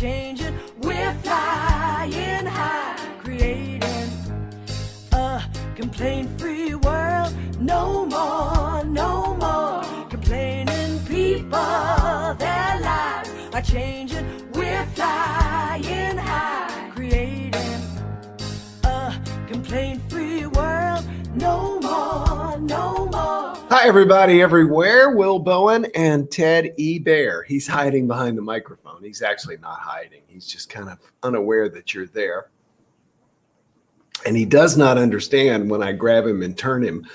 changing. We're flying high, creating a complaint-free world. No more, no more complaining. People, their lives are changing. We're flying high, creating a complaint-free world. No more, no more. Hi, everybody, everywhere. Will Bowen and Ted E. Bear. He's hiding behind the microphone. He's actually not hiding. He's just kind of unaware that you're there. And he does not understand when I grab him and turn him.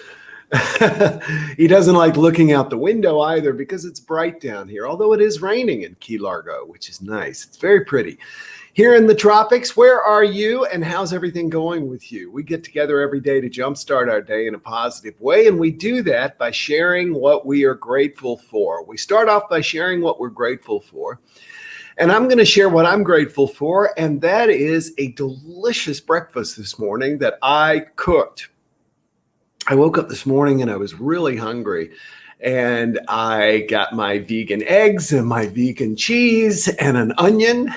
He doesn't like looking out the window either because it's bright down here, although it is raining in Key Largo, which is nice. It's very pretty. Here in the tropics, where are you and how's everything going with you? We get together every day to jumpstart our day in a positive way, and we do that by sharing what we are grateful for. We start off by sharing what we're grateful for, and I'm going to share what I'm grateful for, and that is a delicious breakfast this morning that I cooked. I woke up this morning and I was really hungry. And I got my vegan eggs and my vegan cheese and an onion.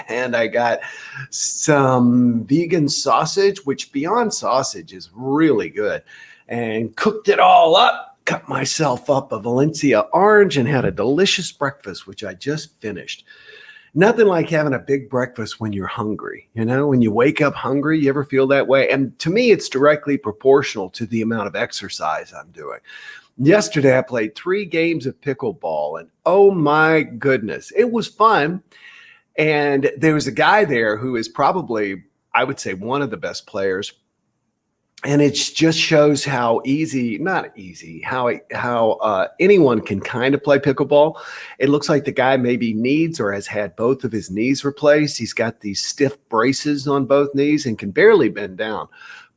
And I got some vegan sausage, which beyond sausage is really good. And cooked it all up, cut myself up a Valencia orange and had a delicious breakfast, which I just finished. Nothing like having a big breakfast when you're hungry. You know, when you wake up hungry, you ever feel that way? And to me, it's directly proportional to the amount of exercise I'm doing. Yesterday, I played 3 games of pickleball, and oh my goodness, it was fun. And there was a guy there who is probably, I would say, one of the best players. And it just shows how how anyone can kind of play pickleball. It looks like the guy maybe needs or has had both of his knees replaced. He's got these stiff braces on both knees and can barely bend down.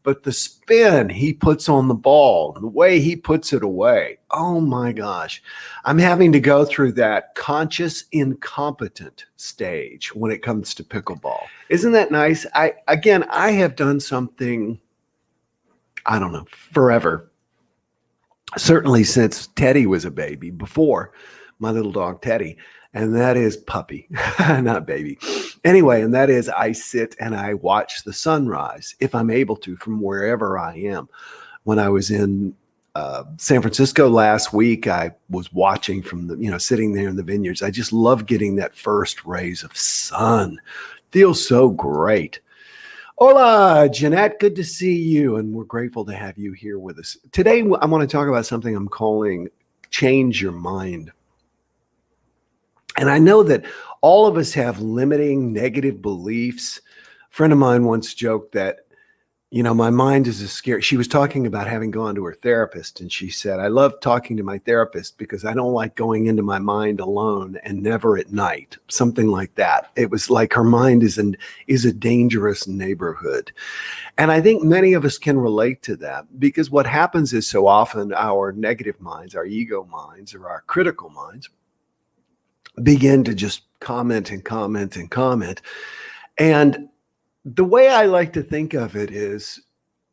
But the spin he puts on the ball, the way he puts it away, oh my gosh. I'm having to go through that conscious incompetent stage when it comes to pickleball. Isn't that nice? I have done something, I don't know, forever. Certainly since Teddy was a baby, before my little dog Teddy, and that is puppy, not baby. Anyway, and that is I sit and I watch the sunrise, if I'm able to, from wherever I am. When I was in San Francisco last week, I was watching from the, sitting there in the vineyards. I just love getting that first rays of sun. Feels so great. Hola, Jeanette. Good to see you, and we're grateful to have you here with us. Today, I want to talk about something I'm calling change your mind. And I know that all of us have limiting negative beliefs. A friend of mine once joked that, my mind is a scary. She was talking about having gone to her therapist, and she said, I love talking to my therapist because I don't like going into my mind alone and never at night. Something like that. It was like her mind is a dangerous neighborhood. And I think many of us can relate to that because what happens is so often our negative minds, our ego minds, or our critical minds begin to just comment and comment and comment. And the way I like to think of it is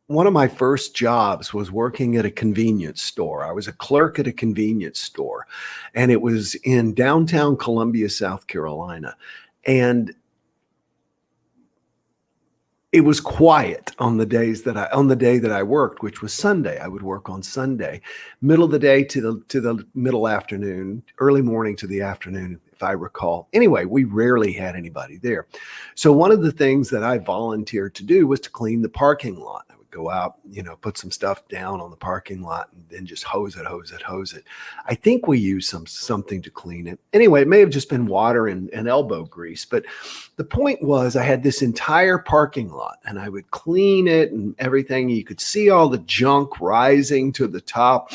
one of my first jobs was working at a convenience store. I was a clerk at a convenience store, and it was in downtown Columbia, South Carolina. And it was quiet on the day that I worked, which was Sunday. I would work on Sunday, middle of the day to the middle afternoon, early morning to the afternoon, if I recall. Anyway, we rarely had anybody there. So one of the things that I volunteered to do was to clean the parking lot. I would go out, put some stuff down on the parking lot and then just hose it. I think we used something to clean it. Anyway, it may have just been water and elbow grease, but the point was I had this entire parking lot and I would clean it and everything. You could see all the junk rising to the top.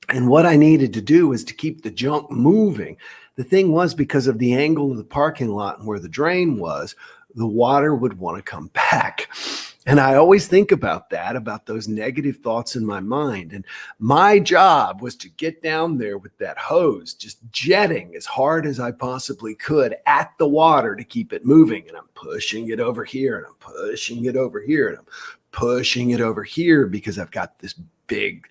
And what I needed to do was to keep the junk moving. The thing was, because of the angle of the parking lot and where the drain was, the water would want to come back. And I always think about that, about those negative thoughts in my mind. And my job was to get down there with that hose, just jetting as hard as I possibly could at the water to keep it moving. And I'm pushing it over here, and I'm pushing it over here, and I'm pushing it over here because I've got this big,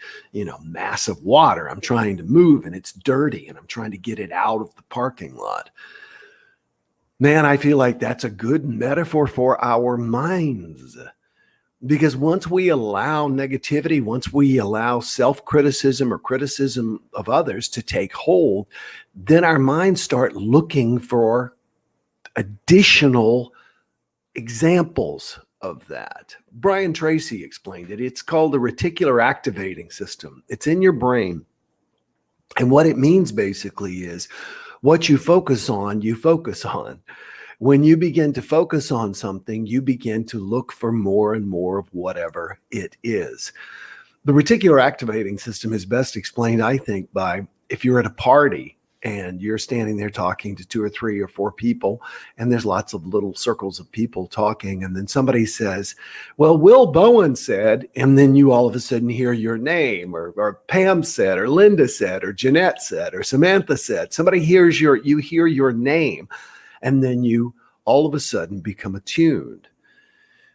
mass of water I'm trying to move, and it's dirty, and I'm trying to get it out of the parking lot. Man, I feel like that's a good metaphor for our minds. Because once we allow negativity, once we allow self-criticism or criticism of others to take hold, then our minds start looking for additional examples of that. Brian Tracy explained it. It's called the reticular activating system. It's in your brain. And what it means basically is what you focus on, you focus on. When you begin to focus on something, you begin to look for more and more of whatever it is. The reticular activating system is best explained, I think, by if you're at a party and you're standing there talking to 2 or 3 or 4 people, and there's lots of little circles of people talking, and then somebody says, well, Will Bowen said, and then you all of a sudden hear your name, or Pam said, or Linda said, or Jeanette said, or Samantha said. Somebody hears you hear your name, and then you all of a sudden become attuned.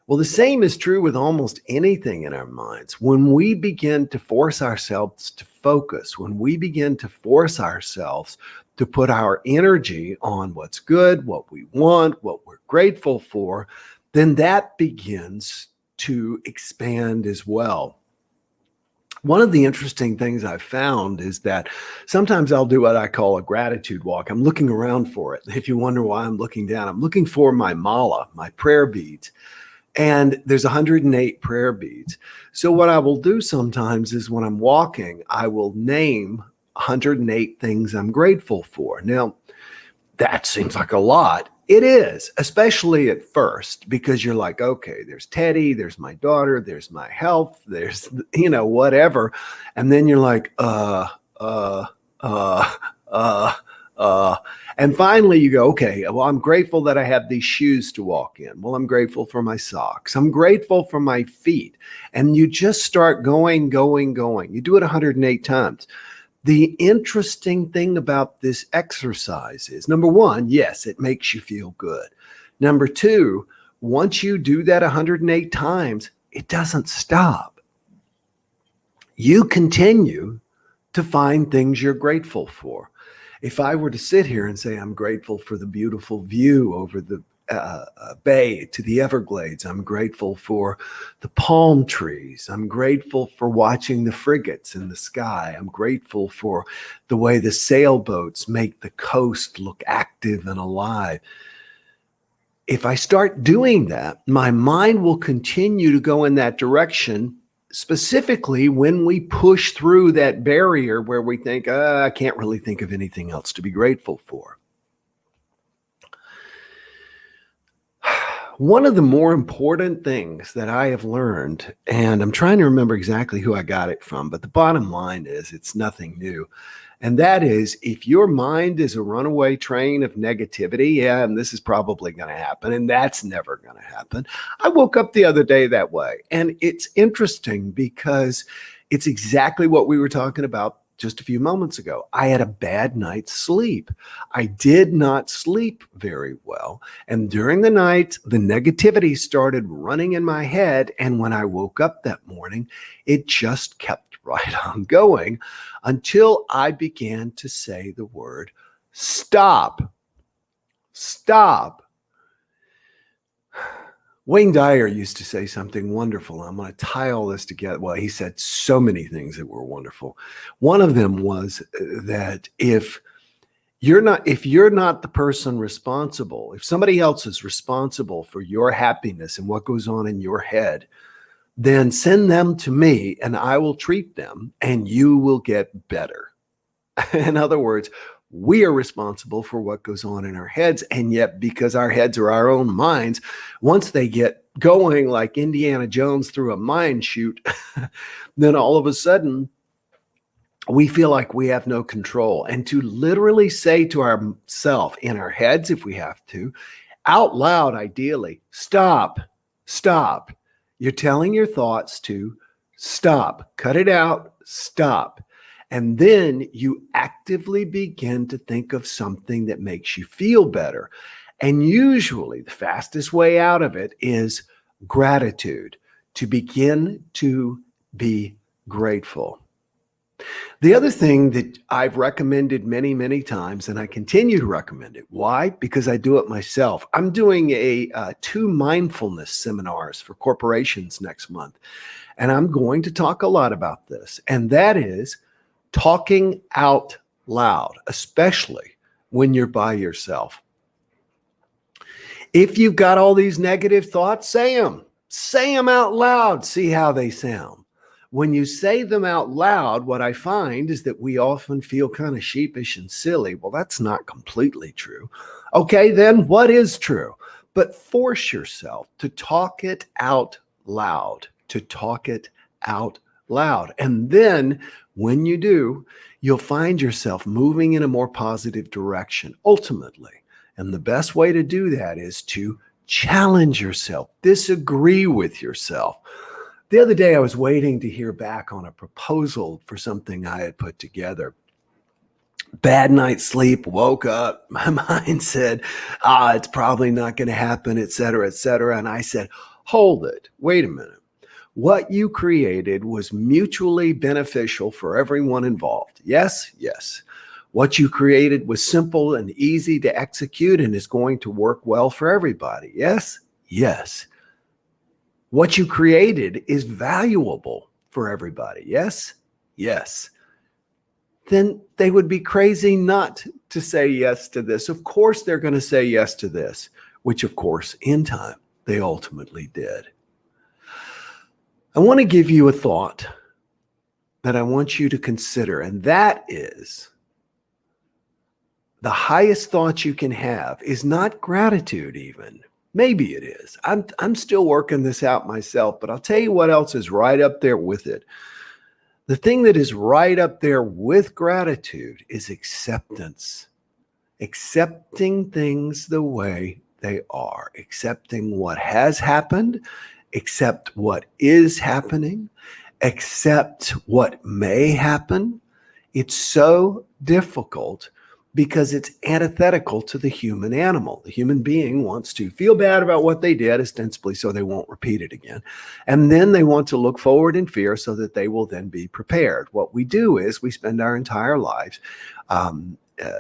Well, the same is true with almost anything in our minds. When we begin to force ourselves to focus, when we begin to force ourselves to put our energy on what's good, what we want, what we're grateful for, then that begins to expand as well. One of the interesting things I've found is that sometimes I'll do what I call a gratitude walk. I'm looking around for it. If you wonder why I'm looking down, I'm looking for my mala, my prayer beads. And there's 108 prayer beads. So what I will do sometimes is when I'm walking, I will name 108 things I'm grateful for. Now, that seems like a lot. It is, especially at first, because you're like, okay, there's Teddy, there's my daughter, there's my health, there's, whatever. And then you're like, and finally you go, okay, well, I'm grateful that I have these shoes to walk in. Well, I'm grateful for my socks. I'm grateful for my feet. And you just start going. You do it 108 times. The interesting thing about this exercise is, number one, yes, it makes you feel good. Number two, once you do that 108 times, it doesn't stop. You continue to find things you're grateful for. If I were to sit here and say, I'm grateful for the beautiful view over the bay to the Everglades. I'm grateful for the palm trees. I'm grateful for watching the frigates in the sky. I'm grateful for the way the sailboats make the coast look active and alive. If I start doing that, my mind will continue to go in that direction, specifically when we push through that barrier where we think, I can't really think of anything else to be grateful for. One of the more important things that I have learned, and I'm trying to remember exactly who I got it from, but the bottom line is it's nothing new. And that is, if your mind is a runaway train of negativity, and this is probably going to happen, and that's never going to happen. I woke up the other day that way, and it's interesting because it's exactly what we were talking about just a few moments ago. I had a bad night's sleep. I did not sleep very well. And during the night, the negativity started running in my head. And when I woke up that morning, it just kept right on going until I began to say the word, stop, stop. Wayne Dyer used to say something wonderful. I'm going to tie all this together. Well, he said so many things that were wonderful. One of them was that if you're not the person responsible, if somebody else is responsible for your happiness and what goes on in your head, then send them to me and I will treat them and you will get better. In other words, we are responsible for what goes on in our heads. And yet, because our heads are our own minds, once they get going like Indiana Jones through a mine chute, then all of a sudden we feel like we have no control. And to literally say to ourselves in our heads, if we have to, out loud, ideally, stop, stop. You're telling your thoughts to stop, cut it out, stop. And then you actively begin to think of something that makes you feel better. And usually the fastest way out of it is gratitude, to begin to be grateful. The other thing that I've recommended many, many times, and I continue to recommend it. Why? Because I do it myself. I'm doing two mindfulness seminars for corporations next month, and I'm going to talk a lot about this, and that is talking out loud, especially when you're by yourself. If you've got all these negative thoughts, say them. Say them out loud. See how they sound. When you say them out loud, what I find is that we often feel kind of sheepish and silly. Well, that's not completely true. Okay, then what is true? But force yourself to talk it out loud, to talk it out loud. And then when you do, you'll find yourself moving in a more positive direction, ultimately. And the best way to do that is to challenge yourself, disagree with yourself. The other day, I was waiting to hear back on a proposal for something I had put together. Bad night's sleep, woke up, my mind said, it's probably not going to happen, et cetera, et cetera. And I said, hold it, wait a minute. What you created was mutually beneficial for everyone involved. Yes, yes. What you created was simple and easy to execute and is going to work well for everybody. Yes, yes. What you created is valuable for everybody. Yes, yes. Then they would be crazy not to say yes to this. Of course, they're going to say yes to this, which, of course, in time, they ultimately did. I want to give you a thought that I want you to consider, and that is the highest thought you can have is not gratitude even. Maybe it is. I'm still working this out myself, but I'll tell you what else is right up there with it. The thing that is right up there with gratitude is acceptance. Accepting things the way they are. Accepting what has happened. Accept what is happening. Accept what may happen. It's so difficult because it's antithetical to the human animal. The human being wants to feel bad about what they did, ostensibly so they won't repeat it again. And then they want to look forward in fear so that they will then be prepared. What we do is we spend our entire lives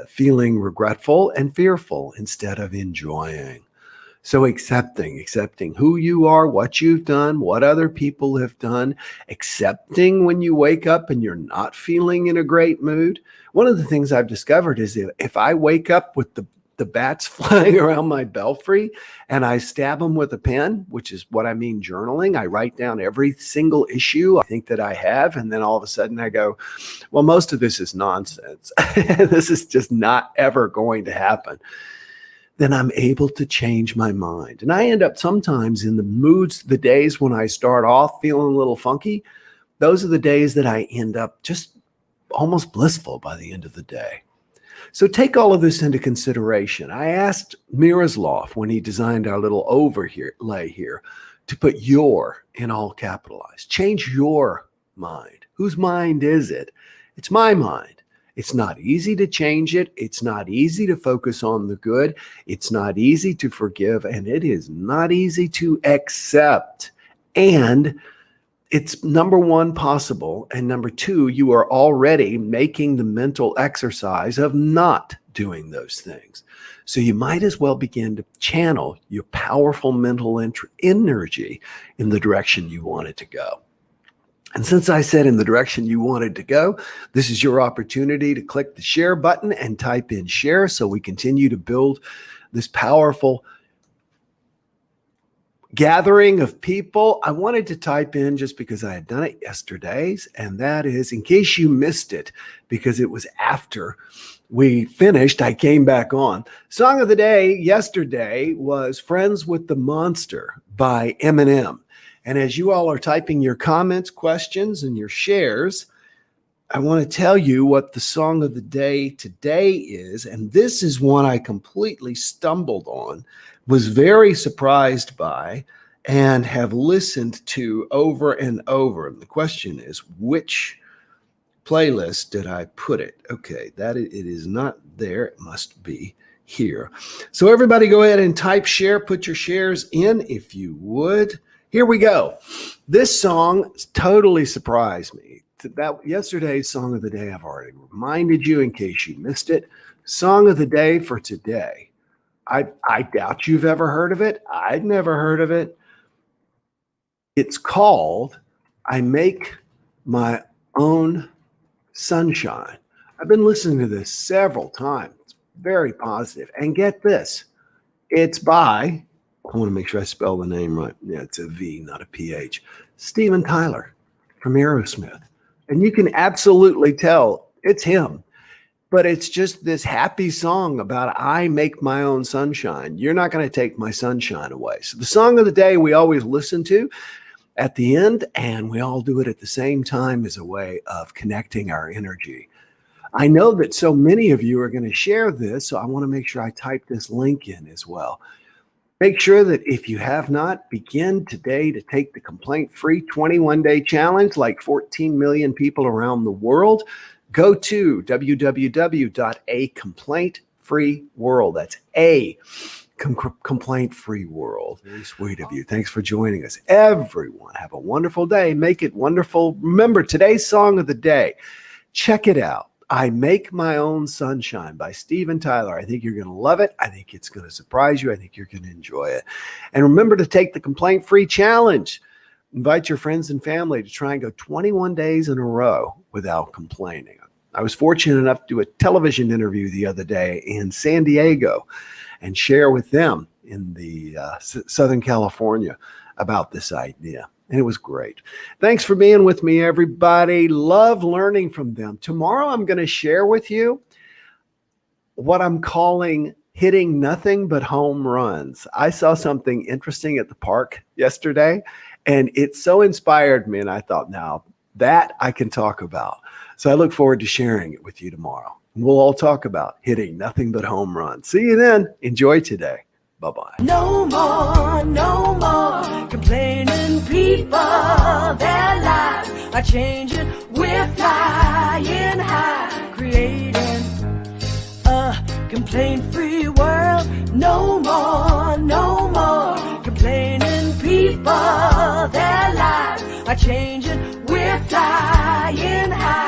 feeling regretful and fearful instead of enjoying. So accepting who you are, what you've done, what other people have done, accepting when you wake up and you're not feeling in a great mood. One of the things I've discovered is if I wake up with the bats flying around my belfry and I stab them with a pen, which is what I mean journaling, I write down every single issue I think that I have. And then all of a sudden I go, well, most of this is nonsense. This is just not ever going to happen. Then I'm able to change my mind. And I end up sometimes in the moods, the days when I start off feeling a little funky, those are the days that I end up just almost blissful by the end of the day. So take all of this into consideration. I asked Miroslav when he designed our little overlay here to put your in all capitalized. Change your mind. Whose mind is it? It's my mind. It's not easy to change it. It's not easy to focus on the good. It's not easy to forgive. And it is not easy to accept. And it's number one, possible. And number two, you are already making the mental exercise of not doing those things. So you might as well begin to channel your powerful mental energy in the direction you want it to go. And since I said in the direction you wanted to go, this is your opportunity to click the share button and type in share so we continue to build this powerful gathering of people. I wanted to type in just because I had done it yesterday's, and that is, in case you missed it, because it was after we finished, I came back on. Song of the day yesterday was Friends with the Monster by Eminem. And as you all are typing your comments, questions, and your shares, I want to tell you what the song of the day today is. And this is one I completely stumbled on, was very surprised by, and have listened to over and over. And the question is, which playlist did I put it? Okay, it is not there. It must be here. So everybody go ahead and type share. Put your shares in if you would. Here we go. This song totally surprised me. that yesterday's song of the day, I've already reminded you in case you missed it. Song of the day for today. I doubt you've ever heard of it. I'd never heard of it. It's called I Make My Own Sunshine. I've been listening to this several times. It's very positive. And get this, it's by, I want to make sure I spell the name right. Yeah, it's a V, not a PH. Steven Tyler from Aerosmith. And you can absolutely tell it's him. But it's just this happy song about I make my own sunshine. You're not going to take my sunshine away. So the song of the day we always listen to at the end, and we all do it at the same time as a way of connecting our energy. I know that so many of you are going to share this, so I want to make sure I type this link in as well. Make sure that if you have not, begin today to take the complaint-free 21-day challenge like 14 million people around the world. Go to www.acomplaintfreeworld. That's a complaint-free world. Very sweet of you. Thanks for joining us. Everyone, have a wonderful day. Make it wonderful. Remember, today's song of the day. Check it out. I Make My Own Sunshine by Steven Tyler. I think you're going to love it. I think it's going to surprise you. I think you're going to enjoy it. And remember to take the complaint-free challenge. Invite your friends and family to try and go 21 days in a row without complaining. I was fortunate enough to do a television interview the other day in San Diego and share with them in the Southern California about this idea. And it was great. Thanks for being with me, everybody. Love learning from them. Tomorrow, I'm going to share with you what I'm calling hitting nothing but home runs. I saw something interesting at the park yesterday, and it so inspired me. And I thought, now that I can talk about. So I look forward to sharing it with you tomorrow. We'll all talk about hitting nothing but home runs. See you then. Enjoy today. Bye-bye. No more complaining people. Their lives are changing. We're flying high, creating a complaint-free world. No more complaining people. Their lives are changing. We're flying high.